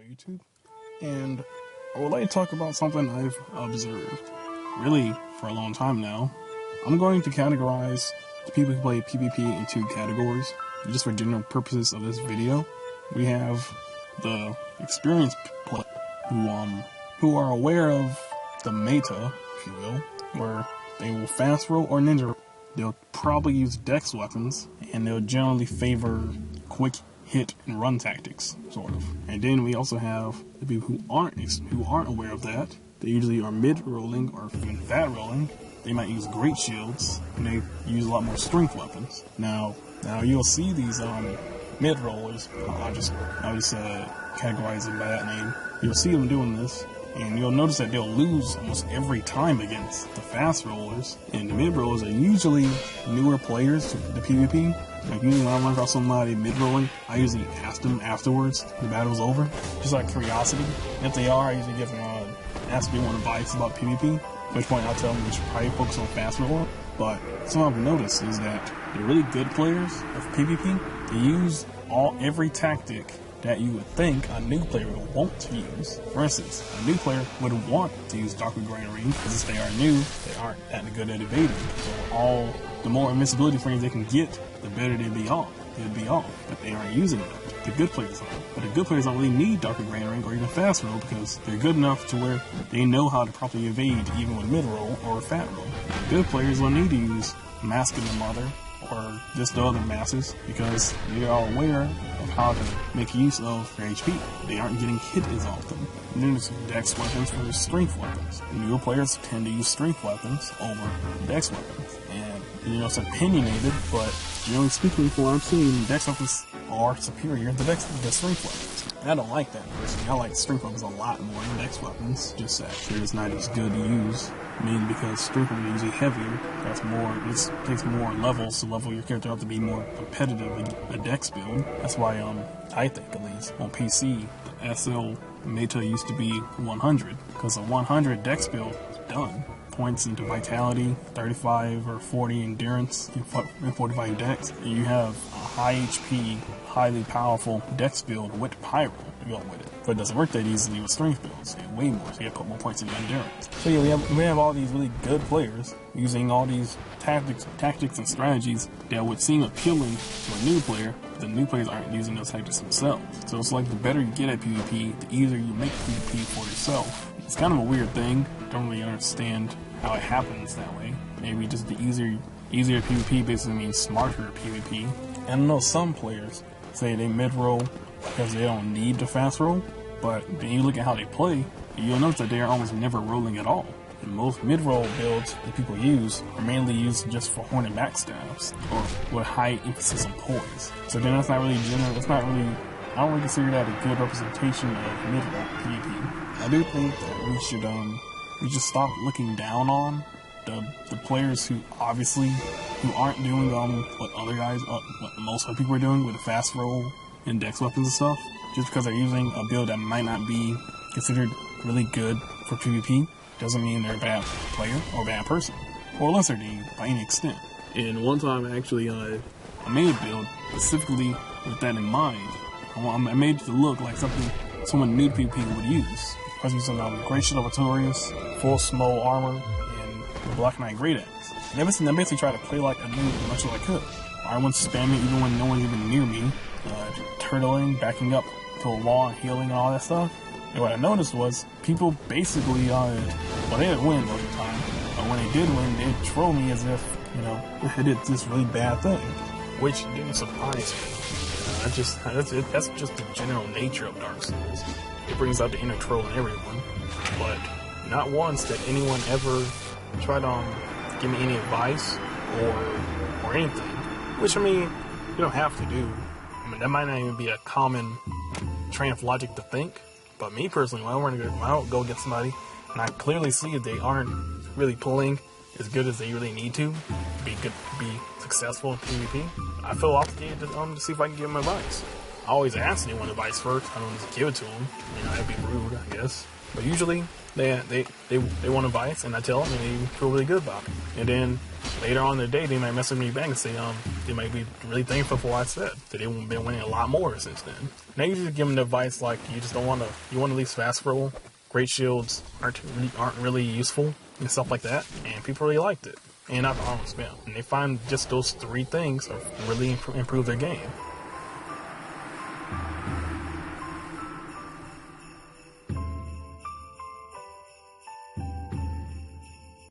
YouTube, and I would like to talk about something I've observed, really, for a long time now. I'm going to categorize the people who play PvP in two categories, just for general purposes of this video. We have the experienced players who are aware of the meta, if you will, where they will fast roll or ninja roll. They'll probably use dex weapons, and they'll generally favor quick hit and run tactics, sort of. And then we also have the people who aren't aware of that. They usually are mid-rolling or even fat-rolling. They might use great shields, and they use a lot more strength weapons. Now you'll see these mid-rollers. I'll just categorize them by that name. You'll see them doing this, and you'll notice that they'll lose almost every time against the fast rollers. And the mid-rollers are usually newer players to the PvP. Like, usually when I run across somebody mid-rolling, I usually ask them afterwards, the battle's over, just out of curiosity. If they are, I usually give them, ask them advice about PvP, at which point I'll tell them they should probably focus on fast rolling. But something I've noticed is that the really good players of PvP, they use every tactic that you would think a new player would want to use. For instance, a new player would want to use DWGR-I, because since they are new, they aren't that good at evading. So the more invincibility frames they can get, the better they'd be off. But they aren't using it. The good players are. But the good players don't really need DWGR-I or even fast roll, because they're good enough to where they know how to properly evade even with mid roll or fat roll. The good players will need to use Mask of the Mother or just the other masses, because they are aware of how to make use of their HP. They aren't getting hit as often. And then there's dex weapons versus strength weapons. Newer players tend to use strength weapons over dex weapons. And it's opinionated, but generally speaking, from what I'm seeing, dex weapons are superior to the strength weapons. And I don't like that personally. I like strength weapons a lot more than dex weapons, just that they're just not as good to use. Mainly because strength weapons are usually heavier. It takes more levels to level your character up to be more competitive in a dex build. That's why I think, at least on PC, the SL meta used to be 100, because a 100 dex build is done. Points into vitality, 35 or 40 endurance, and 45 dex. And you have a high HP, highly powerful dex build with pyro to go with it. But it doesn't work that easily with strength builds. You get way more, so you gotta put more points into endurance. So yeah, we have all these really good players using all these tactics and strategies that would seem appealing to a new player, but the new players aren't using those tactics themselves. So it's like the better you get at PvP, the easier you make PvP for yourself. It's kind of a weird thing. Don't really understand how it happens that way. Maybe just the easier PvP basically means smarter PvP. And I know some players say they mid-roll because they don't need to fast roll, but then you look at how they play, you'll notice that they are almost never rolling at all. And most mid-roll builds that people use are mainly used just for Hornet backstabs, or with high emphasis on poise. So then that's not really general, I don't really consider that a good representation of mid-roll PvP. I do think that we should stop looking down on the players who aren't doing what other guys, what most other people are doing with a fast roll and dex weapons and stuff. Just because they're using a build that might not be considered really good for PvP doesn't mean they're a bad player or a bad person, or lesser than by any extent. And one time I made a build specifically with that in mind. I made it to look like something someone new to PvP would use. I was using Great Shield of Artorias, full small armor, and the Black Knight Great Axe. And I basically tried to play like a noob as much as I could. I went spamming even when no one's even near me, turtling, backing up to a wall, and healing and all that stuff. And what I noticed was people basically, they didn't win most of the time, but when they did win, they'd troll me as if, they did this really bad thing, which didn't surprise me. That's just the general nature of Dark Souls. It brings out the inner troll in everyone, but not once did anyone ever try to give me any advice or anything. Which, you don't have to do. That might not even be a common train of logic to think. But me personally, when I don't go against somebody and I clearly see that they aren't really pulling as good as they really need to be successful in PvP, I feel obligated to see if I can give them advice. I always ask anyone advice first. I don't just give it to them. That'd be rude, I guess. But usually they want advice, and I tell them, and they feel really good about it. And then later on in the day, they might message me back and say, they might be really thankful for what I said. That they've been winning a lot more since then. Now you just give them advice like you just don't want to, you want to leave fast roll. Great shields aren't really useful and stuff like that. And people really liked it. And not the armor spam. And they find just those 3 things have really improved their game.